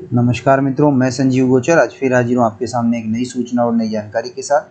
नमस्कार मित्रों, मैं संजीव गोचर आज फिर हाजिर हूँ आपके सामने एक नई सूचना और नई जानकारी के साथ।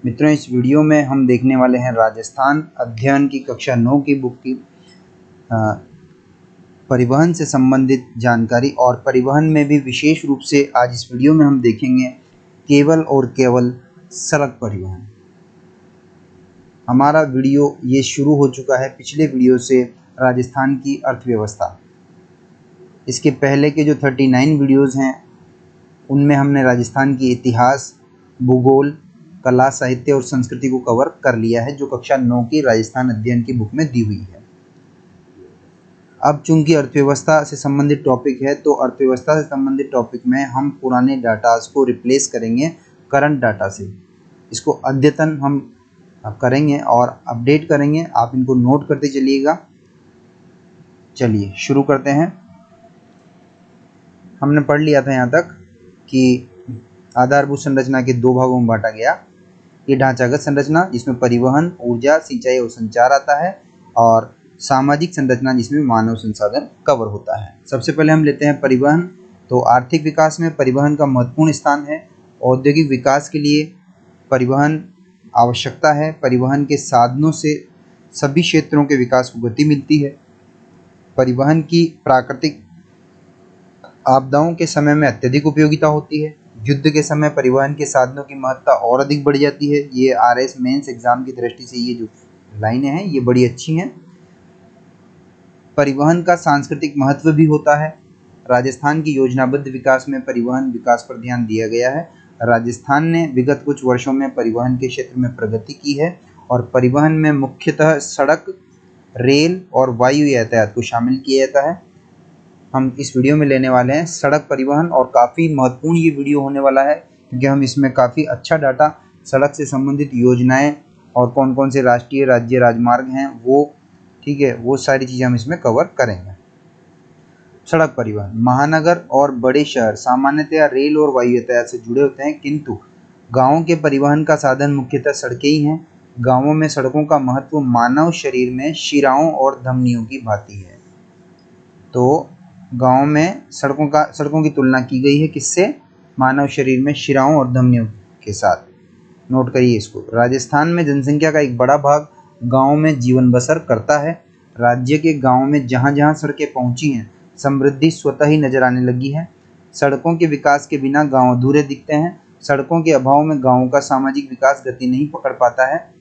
मित्रों, इस वीडियो में हम देखने वाले हैं राजस्थान अध्ययन की कक्षा 9 की बुक की परिवहन से संबंधित जानकारी। और परिवहन में भी विशेष रूप से आज इस वीडियो में हम देखेंगे केवल और केवल सड़क परिवहन। हमारा वीडियो ये शुरू हो चुका है पिछले वीडियो से राजस्थान की अर्थव्यवस्था। इसके पहले के जो 39 वीडियोज़ हैं उनमें हमने राजस्थान की इतिहास, भूगोल, कला, साहित्य और संस्कृति को कवर कर लिया है, जो कक्षा 9 की राजस्थान अध्ययन की बुक में दी हुई है। अब चूंकि अर्थव्यवस्था से संबंधित टॉपिक है, तो अर्थव्यवस्था से संबंधित टॉपिक में हम पुराने डाटास को रिप्लेस करेंगे करंट डाटा से। इसको अद्यतन हम करेंगे और अपडेट करेंगे। आप इनको नोट करते चलिएगा। चलिए शुरू करते हैं। हमने पढ़ लिया था यहाँ तक कि आधारभूत संरचना के दो भागों में बांटा गया। ये ढांचागत संरचना जिसमें परिवहन, ऊर्जा, सिंचाई और संचार आता है, और सामाजिक संरचना जिसमें मानव संसाधन कवर होता है। सबसे पहले हम लेते हैं परिवहन। तो आर्थिक विकास में परिवहन का महत्वपूर्ण स्थान है। औद्योगिक विकास के लिए परिवहन आवश्यकता है। परिवहन के साधनों से सभी क्षेत्रों के विकास को गति मिलती है। परिवहन की प्राकृतिक आपदाओं के समय में अत्यधिक उपयोगिता होती है। युद्ध के समय परिवहन के साधनों की महत्ता और अधिक बढ़ जाती है। ये आरएस मेंस एग्जाम की दृष्टि से ये जो लाइनें हैं ये बड़ी अच्छी हैं। परिवहन का सांस्कृतिक महत्व भी होता है। राजस्थान की योजनाबद्ध विकास में परिवहन विकास पर ध्यान दिया गया है। राजस्थान ने विगत कुछ वर्षों में परिवहन के क्षेत्र में प्रगति की है, और परिवहन में मुख्यतः सड़क, रेल और वायु यातायात को शामिल किया जाता है। हम इस वीडियो में लेने वाले हैं सड़क परिवहन, और काफ़ी महत्वपूर्ण ये वीडियो होने वाला है क्योंकि हम इसमें काफ़ी अच्छा डाटा सड़क से संबंधित योजनाएं और कौन कौन से राष्ट्रीय राज्य राजमार्ग हैं वो, ठीक है, वो सारी चीज़ें हम इसमें कवर करेंगे। सड़क परिवहन, महानगर और बड़े शहर सामान्यतया रेल और वायु यातायात से जुड़े होते हैं, किंतु गाँवों के परिवहन का साधन मुख्यतः सड़कें ही हैं। गाँवों में सड़कों का महत्व मानव शरीर में शिराओं और धमनियों की भांति है। तो गाँव में सड़कों की तुलना की गई है किससे? मानव शरीर में शिराओं और धमनियों के साथ। नोट करिए इसको। राजस्थान में जनसंख्या का एक बड़ा भाग गाँव में जीवन बसर करता है। राज्य के गाँव में जहाँ जहाँ सड़कें पहुँची हैं, समृद्धि स्वतः ही नजर आने लगी है। सड़कों के विकास के बिना गाँव अधूरे दिखते हैं। सड़कों के अभाव में गाँव का सामाजिक विकास गति नहीं पकड़ पाता है।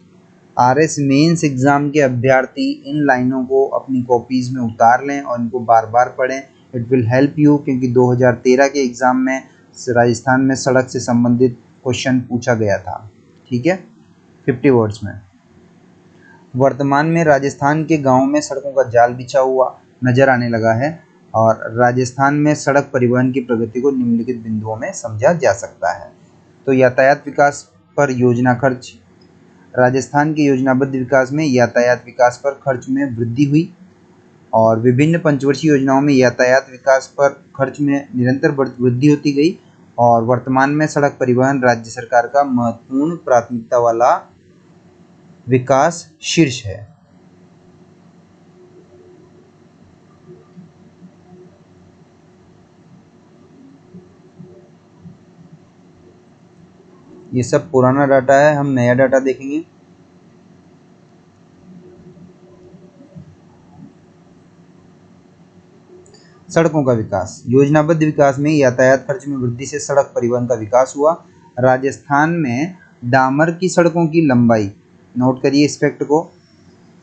आरएस मेंस एग्जाम के अभ्यर्थी इन लाइनों को अपनी कॉपीज़ में उतार लें और इनको बार बार पढ़ें। इट विल हेल्प यू, क्योंकि 2013 के एग्ज़ाम में राजस्थान में सड़क से संबंधित क्वेश्चन पूछा गया था। ठीक है, 50 वर्ड्स में। वर्तमान में राजस्थान के गाँव में सड़कों का जाल बिछा हुआ नजर आने लगा है, और राजस्थान में सड़क परिवहन की प्रगति को निम्नलिखित बिंदुओं में समझा जा सकता है। तो यातायात विकास पर योजना खर्च। राजस्थान के योजनाबद्ध विकास में यातायात विकास पर खर्च में वृद्धि हुई, और विभिन्न पंचवर्षीय योजनाओं में यातायात विकास पर खर्च में निरंतर वृद्धि होती गई, और वर्तमान में सड़क परिवहन राज्य सरकार का महत्वपूर्ण प्राथमिकता वाला विकास शीर्ष है। ये सब पुराना डाटा है, हम नया डाटा देखेंगे। सड़कों का विकास। योजनाबद्ध विकास में यातायात खर्च में वृद्धि से सड़क परिवहन का विकास हुआ। राजस्थान में डामर की सड़कों की लंबाई, नोट करिए इस फैक्ट को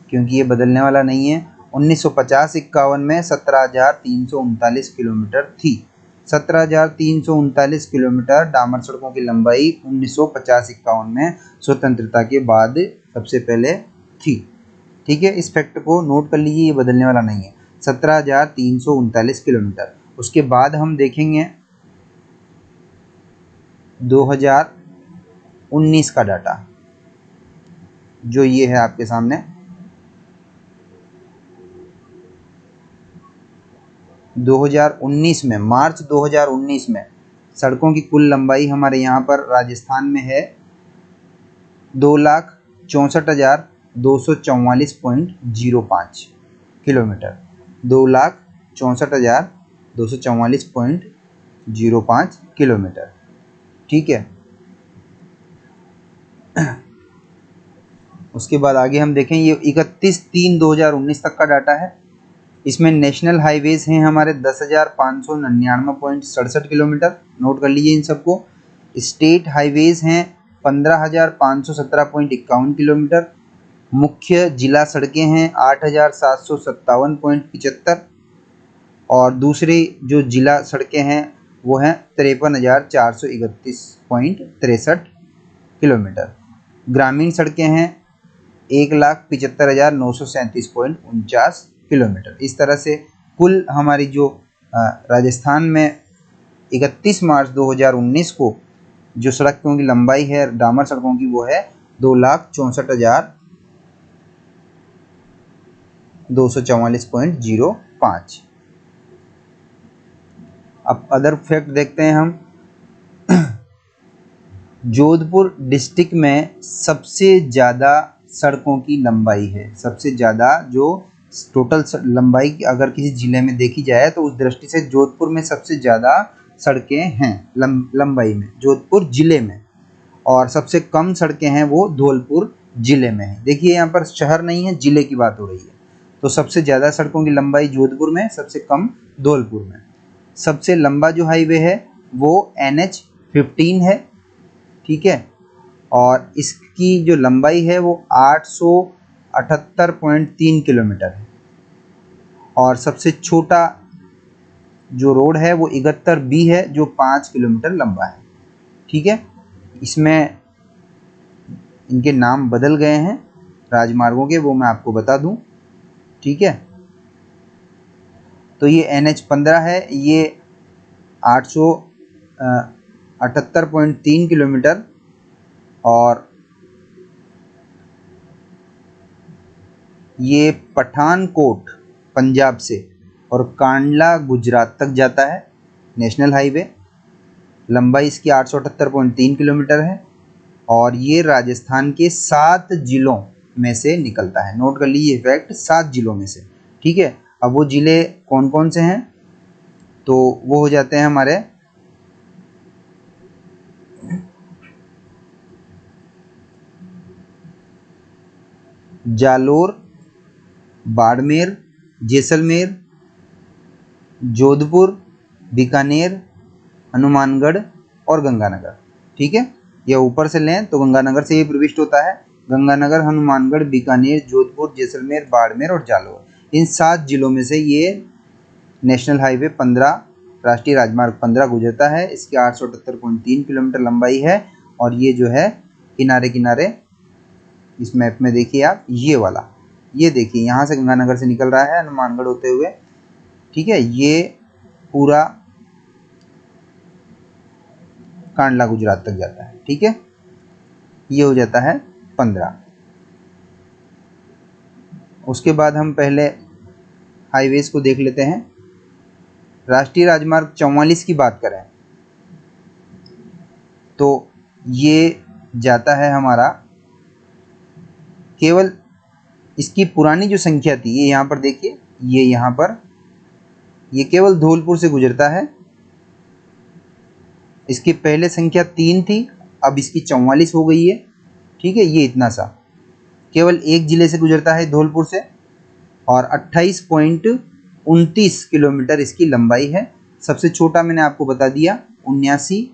क्योंकि ये बदलने वाला नहीं है, 1950-51 में 17,339 किलोमीटर थी। 17,339 किलोमीटर डामर सड़कों की लंबाई 1950-51 में स्वतंत्रता के बाद सबसे पहले थी। ठीक है, इस फैक्ट को नोट कर लीजिए, ये बदलने वाला नहीं है। 17,339 किलोमीटर। उसके बाद हम देखेंगे 2019 का डाटा, जो ये है आपके सामने। 2019 में, मार्च 2019 में सड़कों की कुल लंबाई हमारे यहाँ पर राजस्थान में है 2,64,244.05 किलोमीटर। 2,64,244.05 0.05 किलोमीटर। ठीक है। उसके बाद आगे हम देखें, ये 31/3/2019 तक का डाटा है। इसमें नेशनल हाईवेज हैं हमारे 10,599.67 किलोमीटर, नोट कर लीजिए इन सबको। स्टेट हाईवेज हैं 15,517.51 किलोमीटर। मुख्य जिला सड़कें हैं 8,757.75, और दूसरी जो जिला सड़कें हैं वो हैं 53,431.63 किलोमीटर। ग्रामीण सड़कें हैं 1,75,937.49 किलोमीटर। इस तरह से कुल हमारी जो राजस्थान में 31 मार्च 2019 को जो सड़कों की लंबाई है डामर सड़कों की, वो है 2,64,244.05। अब अदर फैक्ट देखते हैं हम। जोधपुर डिस्ट्रिक्ट में सबसे ज़्यादा सड़कों की लंबाई है, सबसे ज़्यादा जो टोटल लंबाई की अगर किसी ज़िले में देखी जाए तो उस दृष्टि से जोधपुर में सबसे ज़्यादा सड़कें हैं लंबाई में, जोधपुर ज़िले में। और सबसे कम सड़कें हैं वो धौलपुर ज़िले में है। देखिए यहाँ पर शहर नहीं है, ज़िले की बात हो रही है। तो सबसे ज़्यादा सड़कों की लंबाई जोधपुर में, सबसे कम धौलपुर में। सबसे लंबा जो हाईवे है वो NH-15 है। ठीक है। और इसकी जो लंबाई है वो 878.3 किलोमीटर है। और सबसे छोटा जो रोड है वो 71B है, जो 5 किलोमीटर लंबा है। ठीक है। इसमें इनके नाम बदल गए हैं राजमार्गों के, वो मैं आपको बता दूं। ठीक है। तो ये NH-15 है, ये 878.3 किलोमीटर, और ये पठानकोट पंजाब से और कांडला गुजरात तक जाता है। नेशनल हाईवे, लंबाई इसकी 878.3 किलोमीटर है, और ये राजस्थान के 7 जिलों में से निकलता है। नोट कर लीजिए फैक्ट, 7 जिलों में से। ठीक है। अब वो जिले कौन कौन से हैं, तो वो हो जाते हैं हमारे जालोर, बाड़मेर, जैसलमेर, जोधपुर, बीकानेर, हनुमानगढ़ और गंगानगर। ठीक है। ये ऊपर से लें तो गंगानगर से ये प्रविष्ट होता है। गंगानगर, हनुमानगढ़, बीकानेर, जोधपुर, जैसलमेर, बाड़मेर और जालोर, इन 7 जिलों में से ये नेशनल हाईवे 15, राष्ट्रीय राजमार्ग 15 गुजरता है। इसकी 878.3 किलोमीटर लंबाई है। और ये जो है किनारे किनारे, इस मैप में देखिए आप, ये वाला, ये देखिए यहाँ से गंगानगर से निकल रहा है हनुमानगढ़ होते हुए। ठीक है। ये पूरा कांडला गुजरात तक जाता है। ठीक है। ये हो जाता है 15। उसके बाद हम पहले हाईवेज को देख लेते हैं। राष्ट्रीय राजमार्ग 44 की बात करें तो ये जाता है हमारा, केवल इसकी पुरानी जो संख्या थी, ये यहाँ पर देखिए, ये यहाँ पर, ये केवल धौलपुर से गुजरता है। इसकी पहले संख्या 3 थी, अब इसकी 44 हो गई है। ठीक है। ये इतना सा केवल एक जिले से गुजरता है, धौलपुर से, और 28.29 किलोमीटर इसकी लंबाई है। सबसे छोटा मैंने आपको बता दिया 79,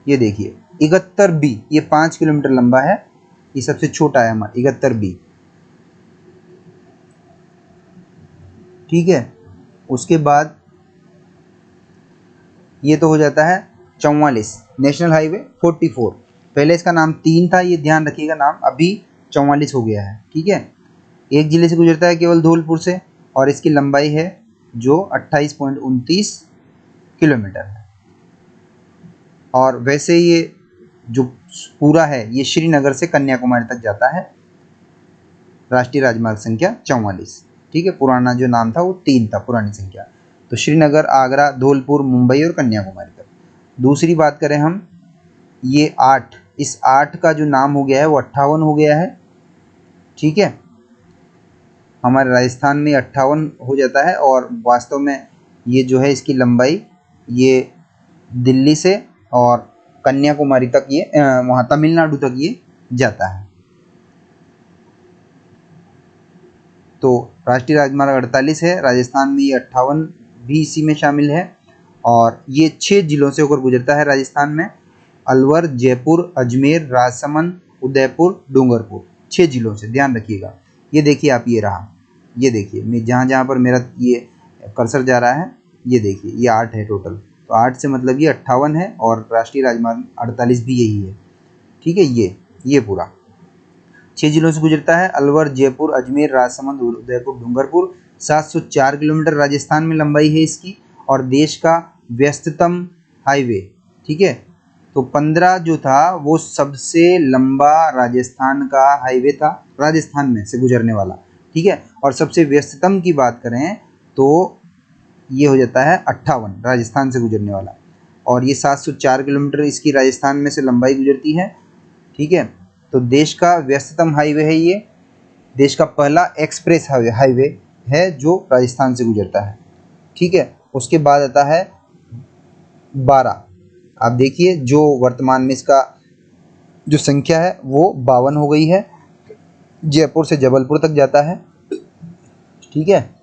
ये देखिए 71B, ये 5 किलोमीटर लंबा है। ये सबसे छोटा है हमारा 71B। ठीक है। उसके बाद ये तो हो जाता है 44, नेशनल हाईवे 44। पहले इसका नाम 3 था, ये ध्यान रखिएगा नाम, अभी 44 हो गया है। ठीक है। एक जिले से गुजरता है केवल धौलपुर से, और इसकी लंबाई है जो 28.29 किलोमीटर है। और वैसे ये जो पूरा है ये श्रीनगर से कन्याकुमारी तक जाता है, राष्ट्रीय राजमार्ग संख्या 44। ठीक है। पुराना जो नाम था वो 3 था, पुरानी संख्या। तो श्रीनगर, आगरा, धौलपुर, मुंबई और कन्याकुमारी तक। दूसरी बात करें हम, ये 8, इस 8 का जो नाम हो गया है वो 58 हो गया है। ठीक है। हमारे राजस्थान में 58 हो जाता है, और वास्तव में ये जो है इसकी लंबाई ये दिल्ली से और कन्याकुमारी तक ये वहाँ तमिलनाडु तक ये जाता है। तो राष्ट्रीय राजमार्ग 48 है, राजस्थान में ये 58 भी इसी में शामिल है और ये 6 जिलों से होकर गुजरता है राजस्थान में। अलवर, जयपुर, अजमेर, राजसमंद, उदयपुर, डूंगरपुर, 6 जिलों से, ध्यान रखिएगा। ये देखिए आप, ये रहा, ये देखिए मैं जहाँ पर मेरा ये कर्सर जा रहा है, ये देखिए ये 8 है टोटल। तो 8 से मतलब ये 58 है और राष्ट्रीय राजमार्ग 48 भी यही है। ठीक है, ये पूरा 6 जिलों से गुजरता है। अलवर, जयपुर, अजमेर, राजसमंद, उदयपुर, डूंगरपुर। 704 किलोमीटर राजस्थान में लंबाई है इसकी और देश का व्यस्ततम हाईवे। ठीक है, तो 15 जो था वो सबसे लंबा राजस्थान का हाईवे था, राजस्थान में से गुजरने वाला। ठीक है, और सबसे व्यस्ततम की बात करें तो ये हो जाता है 58 राजस्थान से गुजरने वाला, और ये 704 किलोमीटर इसकी राजस्थान में से लंबाई गुजरती है। ठीक है, तो देश का व्यस्ततम हाईवे है ये, देश का पहला एक्सप्रेस हाईवे है जो राजस्थान से गुजरता है। ठीक है, उसके बाद आता है 12। आप देखिए जो वर्तमान में इसका जो संख्या है वो 52 हो गई है, जयपुर से जबलपुर तक जाता है। ठीक है,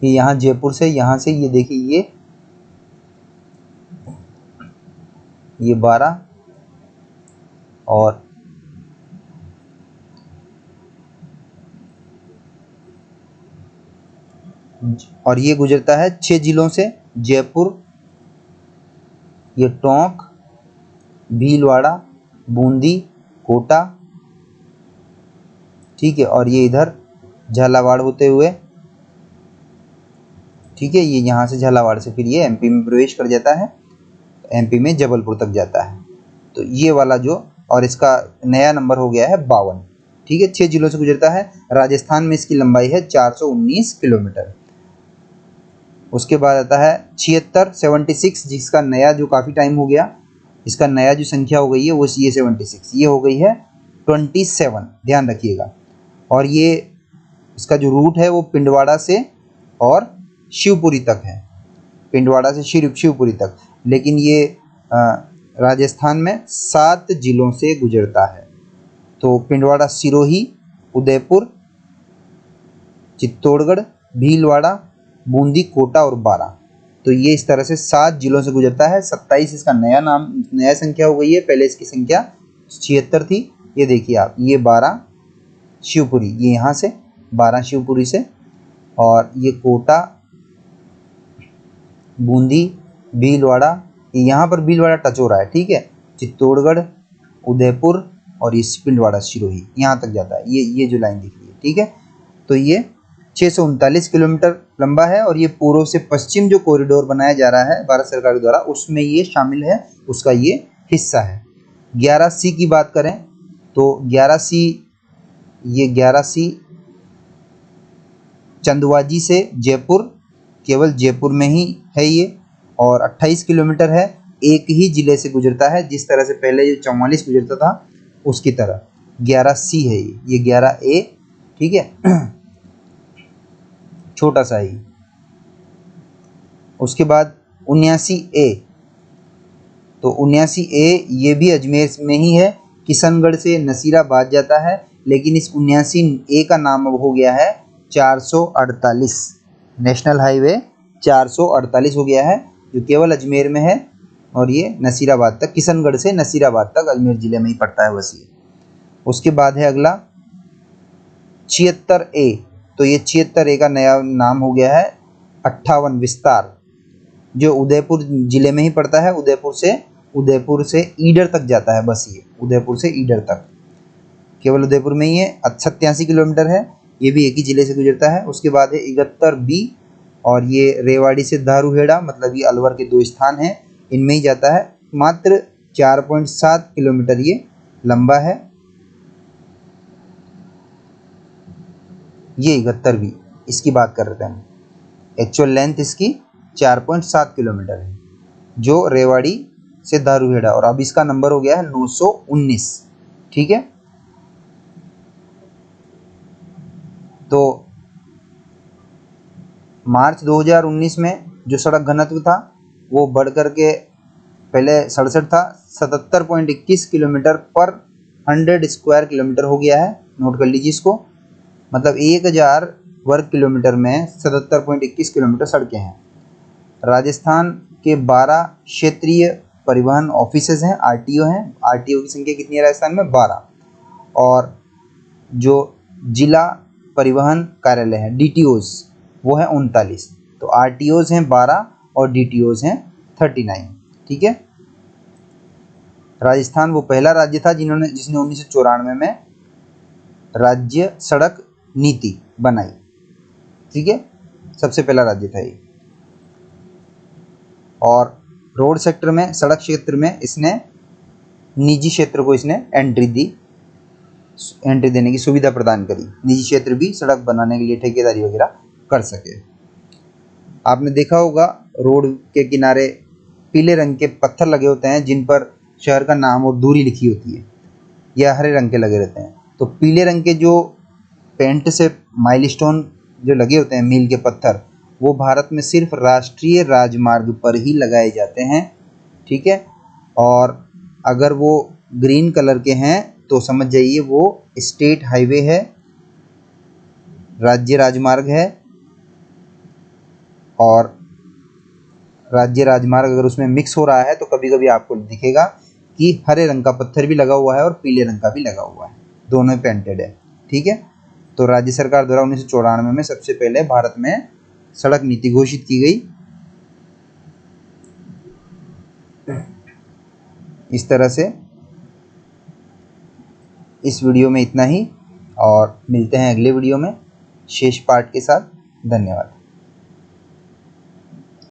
ये यहाँ जयपुर से, यहाँ से ये देखिए ये 12 और ये गुजरता है 6 जिलों से, जयपुर, ये टोंक, भीलवाड़ा, बूंदी, कोटा। ठीक है, और ये इधर झालावाड़ होते हुए, ठीक है, ये यहाँ से झालावाड़ से फिर ये एमपी में प्रवेश कर जाता है, एमपी में जबलपुर तक जाता है। तो ये वाला जो, और इसका नया नंबर हो गया है 52। ठीक है, 6 जिलों से गुजरता है। राजस्थान में इसकी लंबाई है 419 किलोमीटर। उसके बाद आता है 76, जिसका नया जो काफ़ी टाइम हो गया, इसका नया जो संख्या हो गई है वो ये 76, ये हो गई है 27, ध्यान रखिएगा। और ये इसका जो रूट है वो पिंडवाड़ा से और शिवपुरी तक है, पिंडवाड़ा से शिवपुरी तक। लेकिन ये राजस्थान में 7 जिलों से गुजरता है। तो पिंडवाड़ा, सिरोही, उदयपुर, चित्तौड़गढ़, भीलवाड़ा, बूंदी, कोटा और 12। तो ये इस तरह से 7 जिलों से गुजरता है। 27 इसका नया संख्या हो गई है, पहले इसकी संख्या 76 थी। ये देखिए आप, ये 12 शिवपुरी, ये यहाँ से 12 शिवपुरी से, और ये कोटा, बूंदी, भीलवाड़ा, यहाँ पर भीलवाड़ा टच हो रहा है। ठीक है, चित्तौड़गढ़, उदयपुर और ये पिंडवाड़ा, सिरोही, यहाँ तक जाता है। ये जो लाइन दिख रही है। ठीक है, तो ये 639 किलोमीटर लंबा है और ये पूर्व से पश्चिम जो कॉरिडोर बनाया जा रहा है भारत सरकार के द्वारा, उसमें ये शामिल है, उसका ये हिस्सा है। 11C की बात करें तो 11C, ये 11C चंदवाजी से जयपुर, केवल जयपुर में ही है ये, और 28 किलोमीटर है, एक ही जिले से गुजरता है, जिस तरह से पहले जो 44 गुजरता था उसकी तरह। 11C है ये 11A। ठीक है, छोटा सा ही। उसके बाद 79A, तो 79A ये भी अजमेर में ही है, किशनगढ़ से नसीराबाद जाता है, लेकिन इस 79A का नाम अब हो गया है 448, नेशनल हाईवे 448 हो गया है, जो केवल अजमेर में है, और ये नसीराबाद तक, किशनगढ़ से नसीराबाद तक अजमेर ज़िले में ही पड़ता है बस ये। उसके बाद है अगला 76A, तो ये 76A का नया नाम हो गया है 58 विस्तार, जो उदयपुर ज़िले में ही पड़ता है। उदयपुर से ईडर तक जाता है बस ये, उदयपुर से ईडर तक, केवल उदयपुर में ही है। 87 किलोमीटर है, ये भी एक ही ज़िले से गुजरता है। उसके बाद है 71B, और ये रेवाड़ी से धारूहेड़ा, मतलब ये अलवर के 2 स्थान हैं, इनमें ही जाता है। मात्र 4.7 किलोमीटर ये लंबा है। ये 71B, इसकी बात कर रहे थे हम, एक्चुअल लेंथ इसकी 4.7 किलोमीटर है, जो रेवाड़ी से धारूहेड़ा, और अब इसका नंबर हो गया है 919। ठीक है, तो मार्च 2019 में जो सड़क घनत्व था वो बढ़ कर के पहले 67 था, 77.21 किलोमीटर पर 100 स्क्वायर किलोमीटर हो गया है। नोट कर लीजिए इसको, मतलब 1000 वर्ग किलोमीटर में 77.21 किलोमीटर सड़कें हैं। राजस्थान के 12 क्षेत्रीय परिवहन ऑफिसेज हैं, आरटीओ हैं। आरटीओ की संख्या कितनी है राजस्थान में? 12। और जो जिला परिवहन कार्यालय है, डीटीओज, वो है 39। तो आरटीओज हैं 12 और डीटीओज हैं 39। ठीक है। राजस्थान वो पहला राज्य था जिसने 1994 में राज्य सड़क नीति बनाई। ठीक है, सबसे पहला राज्य था ये। और रोड सेक्टर में, सड़क क्षेत्र में इसने निजी क्षेत्र को इसने एंट्री देने की सुविधा प्रदान करी। निजी क्षेत्र भी सड़क बनाने के लिए ठेकेदारी वगैरह कर सके। आपने देखा होगा रोड के किनारे पीले रंग के पत्थर लगे होते हैं जिन पर शहर का नाम और दूरी लिखी होती है, या हरे रंग के लगे रहते हैं। तो पीले रंग के जो पेंट से माइलस्टोन जो लगे होते हैं, मील के पत्थर, वो भारत में सिर्फ राष्ट्रीय राजमार्ग पर ही लगाए जाते हैं। ठीक है। और अगर वो ग्रीन कलर के हैं तो समझ जाइए वो स्टेट हाईवे है, राज्य राजमार्ग है। और राज्य राजमार्ग अगर उसमें मिक्स हो रहा है तो कभी कभी आपको दिखेगा कि हरे रंग का पत्थर भी लगा हुआ है और पीले रंग का भी लगा हुआ है, दोनों पेंटेड है। ठीक है। तो राज्य सरकार द्वारा 1994 में सबसे पहले भारत में सड़क नीति घोषित की गई। इस तरह से इस वीडियो में इतना ही, और मिलते हैं अगले वीडियो में शेष पार्ट के साथ। धन्यवाद।